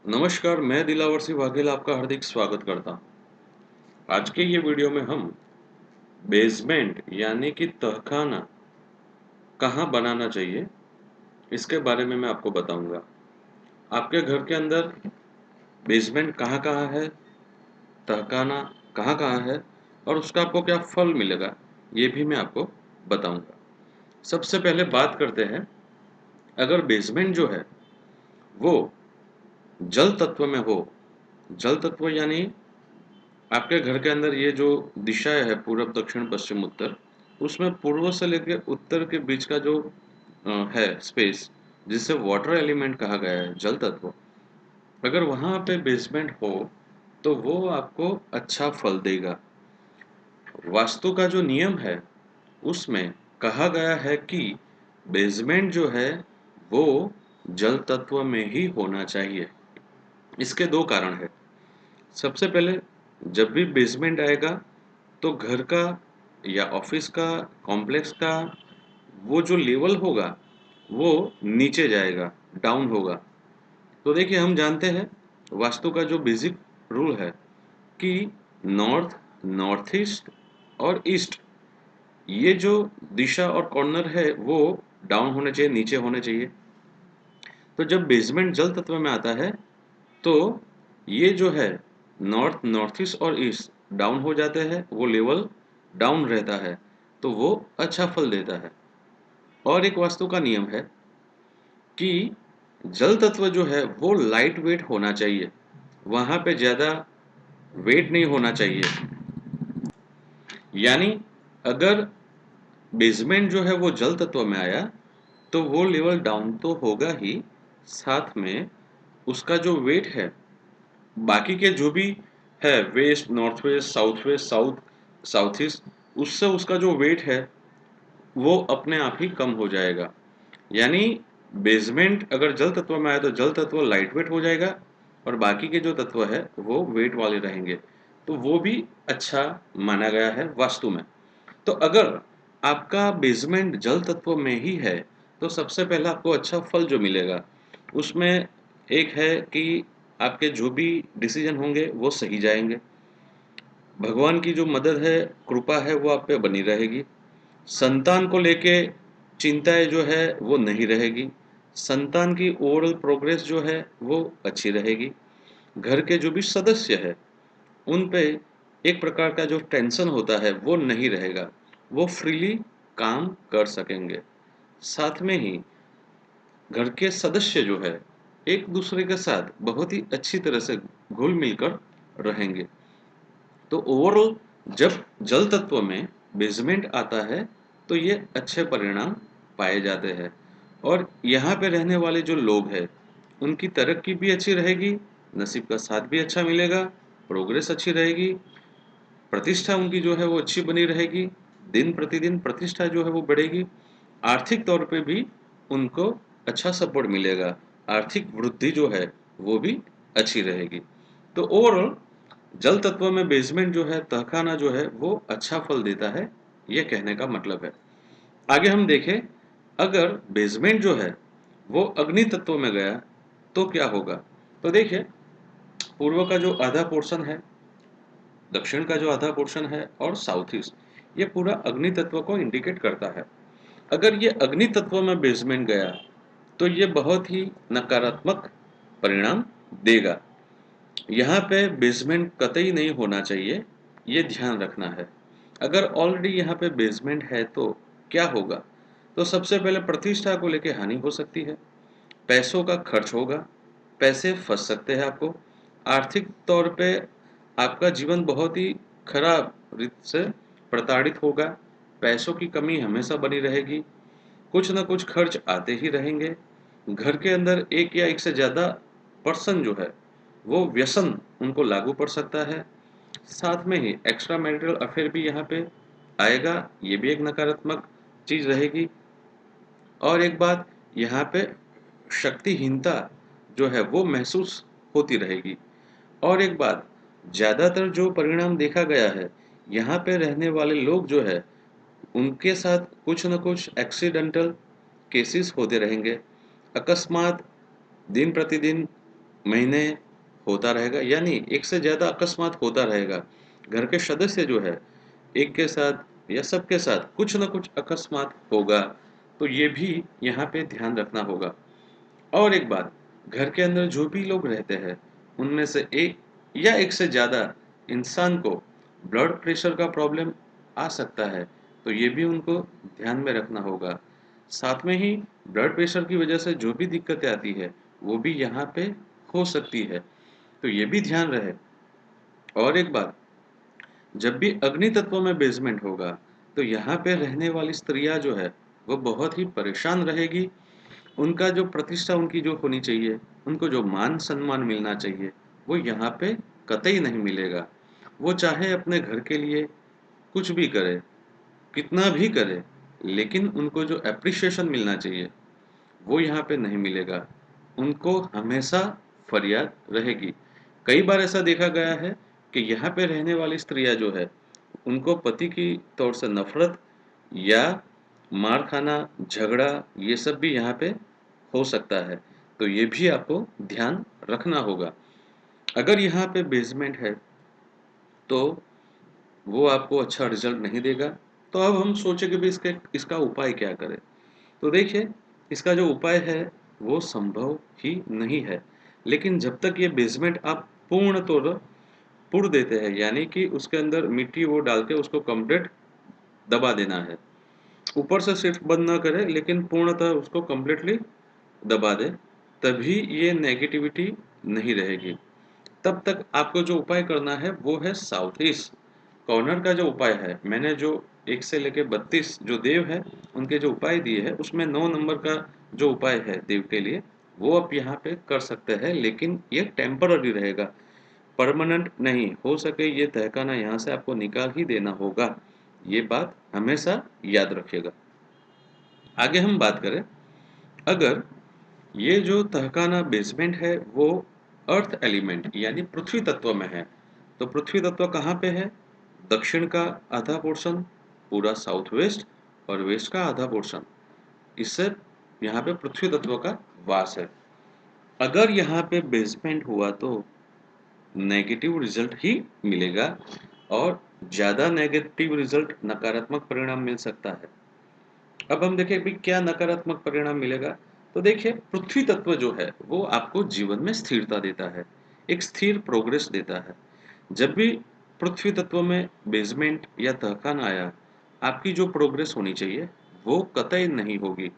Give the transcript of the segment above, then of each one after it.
नमस्कार, मैं दिलावर सिंह वाघेला आपका हार्दिक स्वागत करता हूँ। आज के ये वीडियो में हम बेसमेंट यानी कि तहखाना कहाँ बनाना चाहिए, इसके बारे में मैं आपको बताऊंगा। आपके घर के अंदर बेसमेंट कहाँ-कहाँ है, तहखाना कहाँ-कहाँ है और उसका आपको क्या फल मिलेगा, ये भी मैं आपको बताऊंगा। सबसे पहले बात करते हैं, अगर बेसमेंट जो है वो जल तत्व में हो, जल तत्व यानी आपके घर के अंदर ये जो दिशाएं है पूर्व दक्षिण पश्चिम उत्तर, उसमें पूर्व से लेकर उत्तर के बीच का जो है स्पेस, जिसे वाटर एलिमेंट कहा गया है, जल तत्व, अगर वहां पे बेसमेंट हो तो वो आपको अच्छा फल देगा। वास्तु का जो नियम है उसमें कहा गया है कि बेसमेंट जो है वो जल तत्व में ही होना चाहिए। इसके दो कारण है। सबसे पहले, जब भी बेसमेंट आएगा तो घर का या ऑफिस का, कॉम्प्लेक्स का वो जो लेवल होगा वो नीचे जाएगा, डाउन होगा। तो देखिए, हम जानते हैं वास्तु का जो बेसिक रूल है कि नॉर्थ, नॉर्थ ईस्ट और ईस्ट, ये जो दिशा और कॉर्नर है वो डाउन होने चाहिए, नीचे होने चाहिए। तो जब बेसमेंट जल तत्व में आता है तो ये जो है नॉर्थ, नॉर्थ ईस्ट और ईस्ट डाउन हो जाते हैं, वो लेवल डाउन रहता है, तो वो अच्छा फल देता है। और एक वास्तु का नियम है कि जल तत्व जो है वो लाइट वेट होना चाहिए, वहां पे ज्यादा वेट नहीं होना चाहिए। यानी अगर बेसमेंट जो है वो जल तत्व में आया तो वो लेवल डाउन तो होगा ही, साथ में उसका जो वेट है बाकी के जो भी है, west, north west, south, south east, उससे उसका जो वेट है वो अपने आप ही कम हो जाएगा। यानी बेसमेंट अगर जल तत्व में आए तो जल तत्व लाइट वेट हो जाएगा और बाकी के जो तत्व है वो वेट वाले रहेंगे। तो वो भी अच्छा माना गया है वास्तु में। तो अगर आपका बेसमेंट जल तत्व में ही है तो सबसे पहला आपको अच्छा फल जो मिलेगा उसमें एक है कि आपके जो भी डिसीजन होंगे वो सही जाएंगे। भगवान की जो मदद है, कृपा है, वो आप पे बनी रहेगी। संतान को लेके चिंताएं जो है वो नहीं रहेगी। संतान की ओवरऑल प्रोग्रेस जो है वो अच्छी रहेगी। घर के जो भी सदस्य है उन पे एक प्रकार का जो टेंशन होता है वो नहीं रहेगा, वो फ्रीली काम कर सकेंगे। साथ में ही घर के सदस्य जो है एक दूसरे के साथ बहुत ही अच्छी तरह से घुल मिलकर रहेंगे। तो ओवरऑल जब जल तत्व में बेसमेंट आता है तो ये अच्छे परिणाम पाए जाते हैं। और यहाँ पे रहने वाले जो लोग हैं उनकी तरक्की भी अच्छी रहेगी, नसीब का साथ भी अच्छा मिलेगा, प्रोग्रेस अच्छी रहेगी, प्रतिष्ठा उनकी जो है वो अच्छी बनी रहेगी, दिन प्रतिदिन प्रतिष्ठा जो है वो बढ़ेगी, आर्थिक तौर पे भी उनको अच्छा सपोर्ट मिलेगा, आर्थिक वृद्धि जो है वो भी अच्छी रहेगी। तो ओवरऑल जल तत्व में बेसमेंट जो है, तहखाना जो है वो अच्छा फल देता है, ये कहने का मतलब है। आगे हम देखें, अगर बेसमेंट जो है वो अग्नि तत्व में गया तो क्या होगा। तो देखिए, पूर्व का जो आधा पोर्शन है, दक्षिण का जो आधा पोर्शन है और साउथ ईस्ट, ये पूरा अग्नि तत्व को इंडिकेट करता है। अगर ये अग्नि तत्व में बेसमेंट गया तो ये बहुत ही नकारात्मक परिणाम देगा। यहाँ पे बेसमेंट कतई नहीं होना चाहिए, ये ध्यान रखना है। अगर ऑलरेडी यहाँ पे बेसमेंट है तो क्या होगा। तो सबसे पहले प्रतिष्ठा को लेके हानि हो सकती है, पैसों का खर्च होगा, पैसे फंस सकते हैं आपको, आर्थिक तौर पे आपका जीवन बहुत ही खराब रीत से प्रताड़ित होगा, पैसों की कमी हमेशा बनी रहेगी, कुछ ना कुछ खर्च आते ही रहेंगे। घर के अंदर एक या एक से ज़्यादा पर्सन जो है वो व्यसन उनको लागू पड़ सकता है। साथ में ही एक्स्ट्रा मैरिटल अफेयर भी यहाँ पे आएगा, ये भी एक नकारात्मक चीज़ रहेगी। और एक बात, यहाँ पे शक्तिहीनता जो है वो महसूस होती रहेगी। और एक बात, ज़्यादातर जो परिणाम देखा गया है, यहाँ पे रहने वाले लोग जो है उनके साथ कुछ न कुछ एक्सीडेंटल केसेस होते रहेंगे। अकस्मात दिन प्रतिदिन महीने होता रहेगा, यानी एक से ज़्यादा अकस्मात होता रहेगा। घर के सदस्य जो है, एक के साथ या सबके साथ कुछ न कुछ अकस्मात होगा, तो ये भी यहाँ पे ध्यान रखना होगा। और एक बात, घर के अंदर जो भी लोग रहते हैं, उनमें से एक या एक से ज़्यादा इंसान को ब्लड प्रेशर का प्रॉब्लम आ सकता है, तो ये भी उनको ध्यान में रखना होगा। साथ में ही ब्लड प्रेशर की वजह से जो भी दिक्कतें आती है, वो भी यहाँ पे हो सकती है, तो ये भी ध्यान रहे। और एक बात, जब भी अग्नि तत्व में बेसमेंट होगा, तो यहाँ पे रहने वाली स्त्रियाँ जो है, वो बहुत ही परेशान रहेगी। उनका जो प्रतिष्ठा उनकी जो होनी चाहिए, उनको जो मान-सम्मान मिलना चाहिए, वो यहाँ पे कतई नहीं मिलेगा। वो चाहे अपने घर के लिए कुछ भी करे, कितना भी करे, लेकिन उनको जो एप्रिसिएशन मिलना चाहिए, वो यहाँ पे नहीं मिलेगा। उनको हमेशा फरियाद रहेगी। कई बार ऐसा देखा गया है कि यहाँ पे रहने वाली स्त्रियाँ जो है, उनको पति की तौर से नफ़रत या मार खाना, झगड़ा, ये सब भी यहाँ पे हो सकता है। तो ये भी आपको ध्यान रखना होगा। अगर यहाँ पे बेसमेंट है, तो वो आपको अच्छा रिज़ल्ट नहीं देगा। तो अब हम सोचे कि भई इसका उपाय क्या करें? तो देखिए, इसका जो उपाय है, वो संभव ही नहीं है। लेकिन जब तक ये बेसमेंट आप पूर्ण तौर पुर देते हैं, यानी कि उसके अंदर मिट्टी वो डाल के उसको कंप्लीट दबा देना है। ऊपर से सिर्फ बंद ना करें, लेकिन पूर्णतः उसको कंप्लीटली दबा दें, तभी ये नेगेटिविटी नहीं रहेगी। तब तक आपको जो उपाय करना है, वो है साउथ ईस्ट कॉर्नर का जो उपाय है। मैंने जो 1 से लेके 32 जो देव हैं, उनके जो उपाय दिए हैं, उसमें 9 नंबर का जो उपाय है देव के लिए, वो आप यहाँ पे कर सकते हैं, लेकिन ये टेम्पररी रहेगा, परमानेंट नहीं। हो सके ये तहखाना यहाँ से आपको निकाल ही देना होगा। ये बात हमेशा याद रखिएगा। आगे हम बात करें, अगर ये जो तहखाना बेसमेंट है, वो अर्थ एलिमेंट यानी पृथ्वी तत्व में है, तो पृथ्वी तत्व कहाँ पे है? दक्षिण का आधा पोर्शन, पूरा साउथ वेस्ट, और वेस्ट का आधा पोर्शन, इससे यहाँ पे पृथ्वी तत्व का वास है। अगर यहाँ पे बेसमेंट हुआ, तो नेगेटिव रिजल्ट ही मिलेगा, और ज़्यादा नेगेटिव रिजल्ट, नकारात्मक परिणाम मिल सकता है। अब हम देखें भी क्या नकारात्मक परिणाम मिलेगा। तो देखिए, पृथ्वी तत्व जो है, वो आपको जीवन में स्थिरता देता है, एक स्थिर प्रोग्रेस देता है। जब भी पृथ्वी तत्व में बेसमेंट या तहखाना आया, आपकी जो प्रोग्रेस होनी चाहिए, वो कतई नहीं होगी।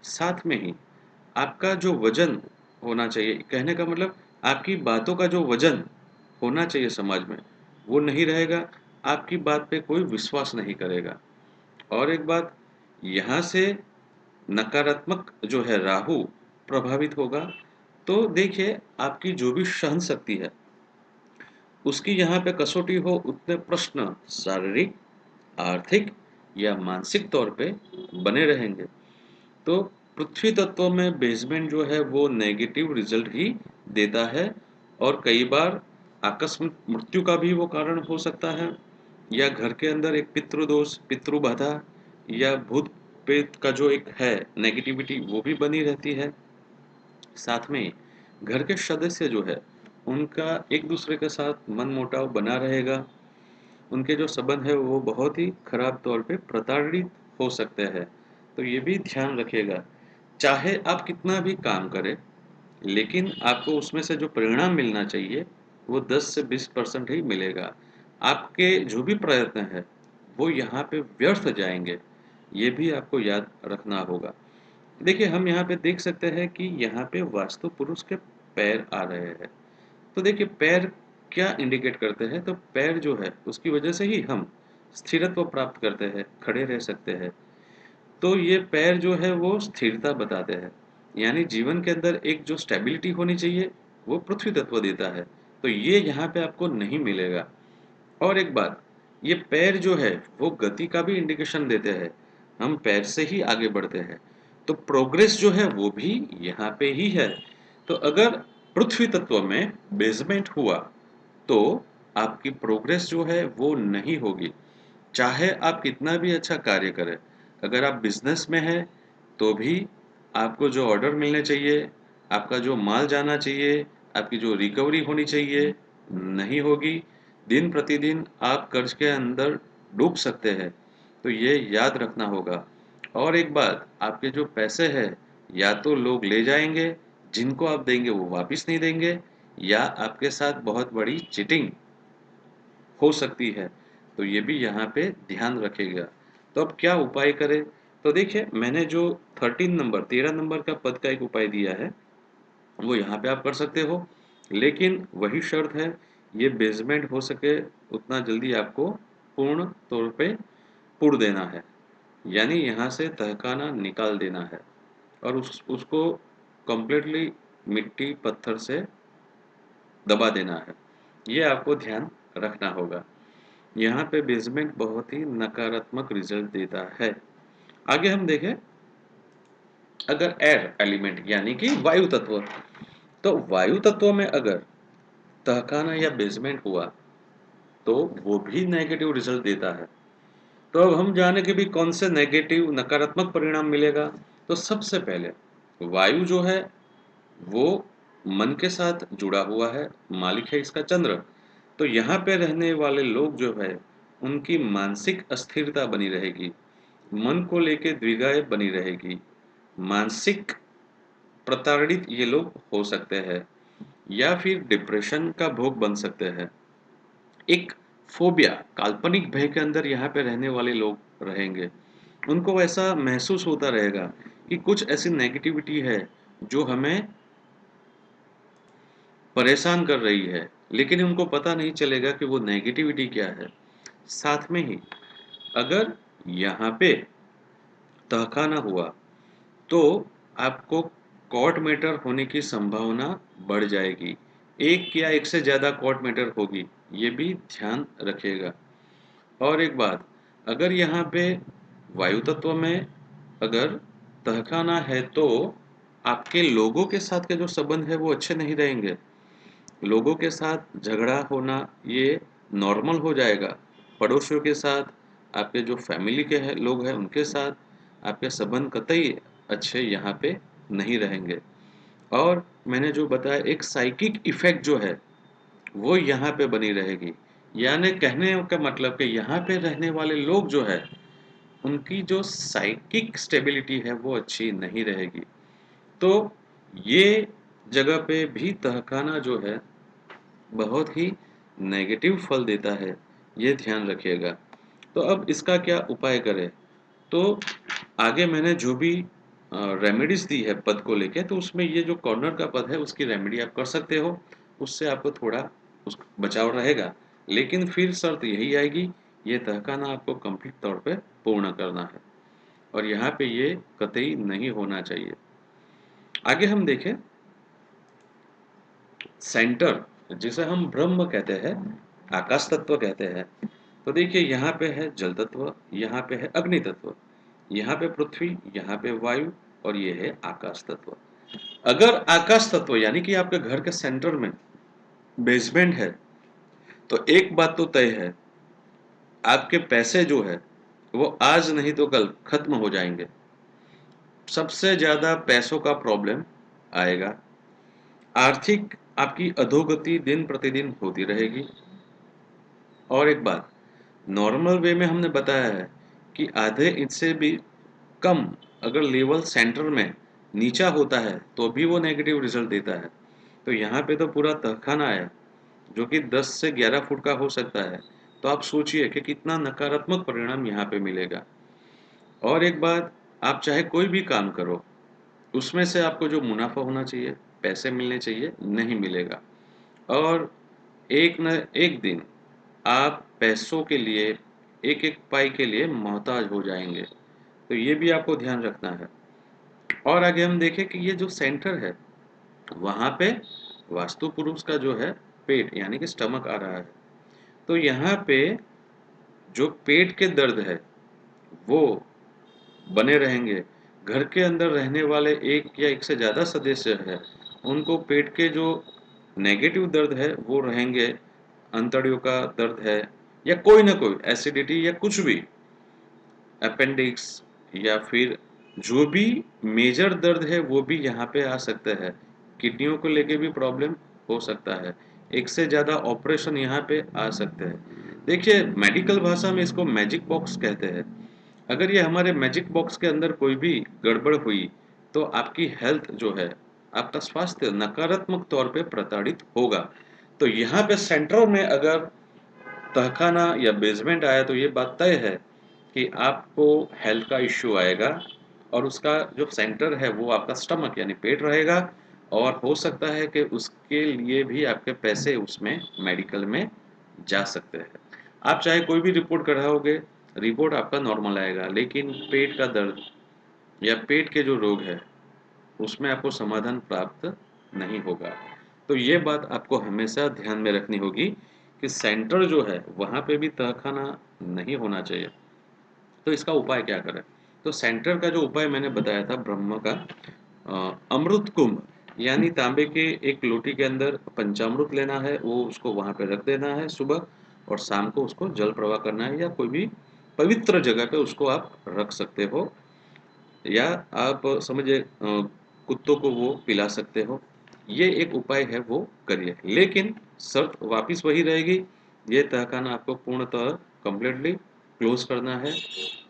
साथ में ही आपका जो वजन होना चाहिए, कहने का मतलब आपकी बातों का जो वजन होना चाहिए समाज में, वो नहीं रहेगा। आपकी बात पे कोई विश्वास नहीं करेगा। और एक बात, यहाँ से नकारात्मक जो है राहु प्रभावित होगा। तो देखिए, आपकी जो भी सहन शक्ति है, उसकी यहाँ पे कसौटी हो, उतने प्रश्न शारीरिक, आर्थिक या मानसिक तौर पे बने रहेंगे। तो पृथ्वी तत्व में बेसमेंट जो है, वो नेगेटिव रिजल्ट ही देता है, और कई बार आकस्मिक मृत्यु का भी वो कारण हो सकता है, या घर के अंदर एक पितृदोष, पितृबाधा, या भूत प्रेत का जो एक है नेगेटिविटी, वो भी बनी रहती है। साथ में घर के सदस्य जो है, उनका एक दूसरे के साथ मनमुटाव बना रहेगा। उनके जो संबंध है, वो बहुत ही खराब तौर पे प्रताड़ित हो सकते हैं। तो ये भी ध्यान रखिएगा। चाहे आप कितना भी काम करें, लेकिन आपको उसमें से जो परिणाम मिलना चाहिए, वो 10 से 20% ही मिलेगा। आपके जो भी प्रयत्न हैं, वो यहाँ पे व्यर्थ जाएँगे। ये भी आपको याद रखना होगा। देखिए, हम यहाँ पे देख सकते हैं कि यहाँ पे वास्तु पुरुष के पैर आ रहे हैं। तो देखिए, पैर क्या इंडिकेट करते हैं? तो पैर जो है, उसकी वजह से ही हम स्थिरत्व प्राप्त करते हैं, खड़े रह सकते हैं। तो ये पैर जो है, वो स्थिरता बताते हैं। यानी जीवन के अंदर एक जो स्टेबिलिटी होनी चाहिए, वो पृथ्वी तत्व देता है। तो ये यहाँ पे आपको नहीं मिलेगा। और एक बात, ये पैर जो है, वो गति का भी इंडिकेशन देते हैं। हम पैर से ही आगे बढ़ते हैं। तो प्रोग्रेस जो है, वो भी यहाँ पे ही है। तो अगर पृथ्वी तत्व में बेसमेंट हुआ, तो आपकी प्रोग्रेस जो है, वो नहीं होगी। चाहे आप कितना भी अच्छा कार्य करें, अगर आप बिजनेस में हैं, तो भी आपको जो ऑर्डर मिलने चाहिए, आपका जो माल जाना चाहिए, आपकी जो रिकवरी होनी चाहिए, नहीं होगी। दिन प्रतिदिन आप कर्ज के अंदर डूब सकते हैं, तो ये याद रखना होगा। और एक बात, आपके जो पैसे हैं, या तो लोग ले जाएँगे, जिनको आप देंगे वो वापस नहीं देंगे, या आपके साथ बहुत बड़ी चीटिंग हो सकती है, तो ये भी यहाँ पे ध्यान रखिएगा। तो अब क्या उपाय करें? तो देखिए, मैंने जो 13 नंबर का पद का एक उपाय दिया है, वो यहाँ पे आप कर सकते हो, लेकिन वही शर्त है, ये बेसमेंट हो सके उतना जल्दी आपको पूर्ण तौर पे पुर देना है, यानी यहाँ से तहखाना निकाल देना है और उसको कंप्लीटली मिट्टी पत्थर से दबा देना है। ये आपको ध्यान रखना होगा। यहाँ पे बेसमेंट बहुत ही नकारात्मक रिजल्ट देता है। आगे हम देखें, अगर एयर एलिमेंट यानी कि वायु तत्व, तो वायु तत्व में अगर तहखाना या बेसमेंट हुआ तो वो भी नेगेटिव रिजल्ट देता है। तो अब हम जाने कि भी कौन से नेगेटिव नकारात्मक परिणाम मिलेगा। तो सबसे पहले वायु जो है वो मन के साथ जुड़ा हुआ है, मालिक है इसका चंद्र। तो यहाँ पे रहने वाले लोग जो है उनकी मानसिक अस्थिरता बनी रहेगी, मन को लेके द्विधाएं बनी रहेगी, मानसिक प्रताड़ित ये लोग हो सकते हैं, या फिर डिप्रेशन का भोग बन सकते हैं। एक फोबिया, काल्पनिक भय के अंदर यहाँ पे रहने वाले लोग रहेंगे। उनको ऐसा महसूस होता रहेगा कि कुछ ऐसी नेगेटिविटी है जो हमें परेशान कर रही है, लेकिन उनको पता नहीं चलेगा कि वो नेगेटिविटी क्या है। साथ में ही अगर यहाँ पे तहखाना हुआ तो आपको कोर्ट मैटर होने की संभावना बढ़ जाएगी। एक या एक से ज़्यादा कोर्ट मैटर होगी, ये भी ध्यान रखिएगा। और एक बात, अगर यहाँ पे वायु तत्व में अगर तहखाना है तो आपके लोगों के साथ के जो संबंध है वो अच्छे नहीं रहेंगे। लोगों के साथ झगड़ा होना ये नॉर्मल हो जाएगा। पड़ोसियों के साथ, आपके जो फैमिली के हैं लोग हैं उनके साथ आपके संबंध कतई अच्छे यहाँ पे नहीं रहेंगे। और मैंने जो बताया, एक साइकिक इफेक्ट जो है वो यहाँ पे बनी रहेगी। यानी कहने का मतलब कि यहाँ पे रहने वाले लोग जो है उनकी जो साइकिक स्टेबिलिटी है वो अच्छी नहीं रहेगी। तो ये जगह पे भी तहखाना जो है बहुत ही नेगेटिव फल देता है, ये ध्यान रखिएगा। तो अब इसका क्या उपाय करें? तो आगे मैंने जो भी रेमेडीज दी है पद को लेके, तो उसमें ये जो कॉर्नर का पद है उसकी रेमेडी आप कर सकते हो, उससे आपको थोड़ा उस बचाव रहेगा। लेकिन फिर शर्त यही आएगी, ये तहखाना आपको कंप्लीट तौर पे पूर्ण करना है और यहाँ पे ये कतई नहीं होना चाहिए। आगे हम देखें, सेंटर जिसे हम ब्रह्म कहते हैं, आकाश तत्व कहते हैं। तो देखिए, यहाँ पे है जल तत्व, यहाँ पे है अग्नि तत्व, यहाँ पे पृथ्वी, यहाँ पे वायु और ये है आकाश तत्व। अगर आकाश तत्व यानी कि आपके घर के सेंटर में बेसमेंट है, तो एक बात तो तय है, आपके पैसे जो है वो आज नहीं तो कल खत्म हो जाएंगे। सबसे ज्यादा पैसों का प्रॉब्लम आएगा। आर्थिक आपकी अधोगति दिन प्रतिदिन होती रहेगी। और एक बात, नॉर्मल वे में हमने बताया है कि आधे इससे भी कम अगर लेवल सेंटर में नीचा होता है तो भी वो नेगेटिव रिजल्ट देता है। तो यहाँ पे तो पूरा तहखाना है जो कि 10 से 11 फुट का हो सकता है। तो आप सोचिए कि कितना नकारात्मक परिणाम यहाँ पे मिलेगा। और एक बात, आप चाहे कोई भी काम करो, उसमें से आपको जो मुनाफा होना चाहिए, पैसे मिलने चाहिए, नहीं मिलेगा। और एक न एक दिन आप पैसों के लिए, एक एक पाई के लिए मोहताज हो जाएंगे। तो ये भी आपको ध्यान रखना है। और आगे हम देखें कि ये जो सेंटर है वहाँ पे वास्तु पुरुष का जो है पेट यानी कि स्टमक आ रहा है। तो यहाँ पे जो पेट के दर्द है वो बने रहेंगे। घर के अंदर रहने वाले एक या एक से ज़्यादा सदस्य है, उनको पेट के जो नेगेटिव दर्द है वो रहेंगे। अंतड़ियों का दर्द है या कोई ना कोई एसिडिटी या कुछ भी, अपेंडिक्स, या फिर जो भी मेजर दर्द है वो भी यहाँ पे आ सकता है। किडनियों को लेके भी प्रॉब्लम हो सकता है। एक से ज़्यादा ऑपरेशन यहाँ पे आ सकते हैं। देखिए, मेडिकल भाषा में इसको मैजिक बॉक्स कहते हैं। अगर ये हमारे मैजिक बॉक्स के अंदर कोई भी गड़बड़ हुई, तो आपकी हेल्थ जो है, आपका स्वास्थ्य नकारात्मक तौर पे प्रताड़ित होगा। तो यहाँ पे सेंटर में अगर तहखाना या बेसमेंट आया तो ये बात तय है कि आपको हेल्थ का इश्यू आएगा, और उसका जो सेंटर है वो आपका स्टमक यानी पेट रहेगा, और हो सकता है कि उसके लिए भी आपके पैसे उसमें मेडिकल में जा सकते हैं। आप चाहे कोई भी रिपोर्ट कराओगे, रिपोर्ट आपका नॉर्मल आएगा, लेकिन पेट का दर्द या पेट के जो रोग है उसमें आपको समाधान प्राप्त नहीं होगा। तो ये बात आपको हमेशा ध्यान में रखनी होगी कि सेंटर जो है वहाँ पे भी तहखाना नहीं होना चाहिए। तो इसका उपाय क्या करें? तो सेंटर का जो उपाय मैंने बताया था ब्रह्म का, अमृत कुंभ यानी तांबे के एक लोटी के अंदर पंचामृत लेना है, वो उसको वहाँ पे रख देना है सुबह, और शाम को उसको जल प्रवाह करना है, या कोई भी पवित्र जगह पे उसको आप रख सकते हो, या आप समझिए कुत्तों को वो पिला सकते हो। ये एक उपाय है, वो करिए, लेकिन शर्त वापिस वही रहेगी, ये तहखाना आपको पूर्णतः कंप्लीटली क्लोज करना है,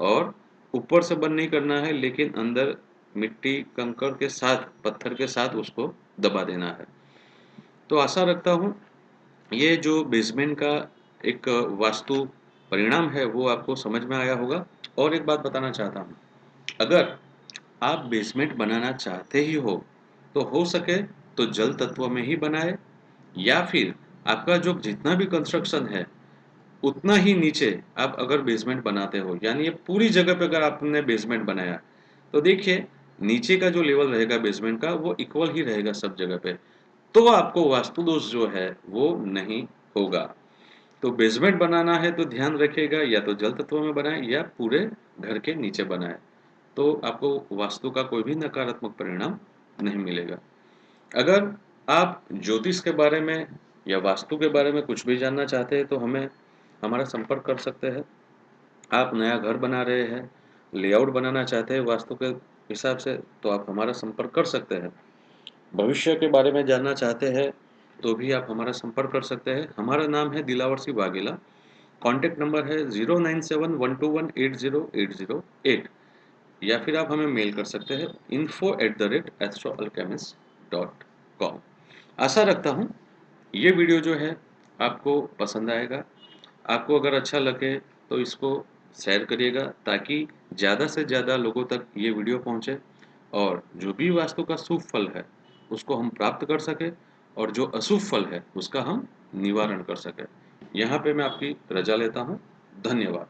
और ऊपर से बंद नहीं करना है, लेकिन अंदर मिट्टी कंकड़ के साथ, पत्थर के साथ उसको दबा देना है। तो आशा रखता हूँ ये जो बेसमेंट का एक वास्तु परिणाम है वो आपको समझ में आया होगा। और एक बात बताना चाहता हूँ, अगर आप बेसमेंट बनाना चाहते ही हो सके तो जल तत्व में ही बनाए, या फिर आपका जो जितना भी कंस्ट्रक्शन है उतना ही नीचे आप अगर बेसमेंट बनाते हो, यानी ये पूरी जगह पे अगर आपने बेसमेंट बनाया, तो देखिए नीचे का जो लेवल रहेगा बेसमेंट का वो इक्वल ही रहेगा सब जगह पे, तो आपको वास्तु दोष जो है वो नहीं होगा। तो बेसमेंट बनाना है तो ध्यान रखिएगा, या तो जल तत्व में बनाए या पूरे घर के नीचे बनाए, तो आपको वास्तु का कोई भी नकारात्मक परिणाम नहीं मिलेगा। अगर आप ज्योतिष के बारे में या वास्तु के बारे में कुछ भी जानना चाहते हैं तो हमें हमारा संपर्क कर सकते हैं। आप नया घर बना रहे हैं, लेआउट बनाना चाहते हैं वास्तु के हिसाब से, तो आप हमारा संपर्क कर सकते हैं। भविष्य के बारे में जानना चाहते हैं तो भी आप हमारा संपर्क कर सकते हैं। हमारा नाम है दिलावर सिंह वाघेला। कॉन्टैक्ट नंबर है 0971121808, या फिर आप हमें मेल कर सकते हैं info@astroalchemist.com। आशा रखता हूँ ये वीडियो जो है आपको पसंद आएगा। आपको अगर अच्छा लगे तो इसको शेयर करिएगा, ताकि ज़्यादा से ज़्यादा लोगों तक ये वीडियो पहुँचे, और जो भी वास्तु का शुभ फल है उसको हम प्राप्त कर सकें, और जो अशुभ फल है उसका हम निवारण कर सकें। यहाँ पे मैं आपकी रजा लेता हूँ। धन्यवाद।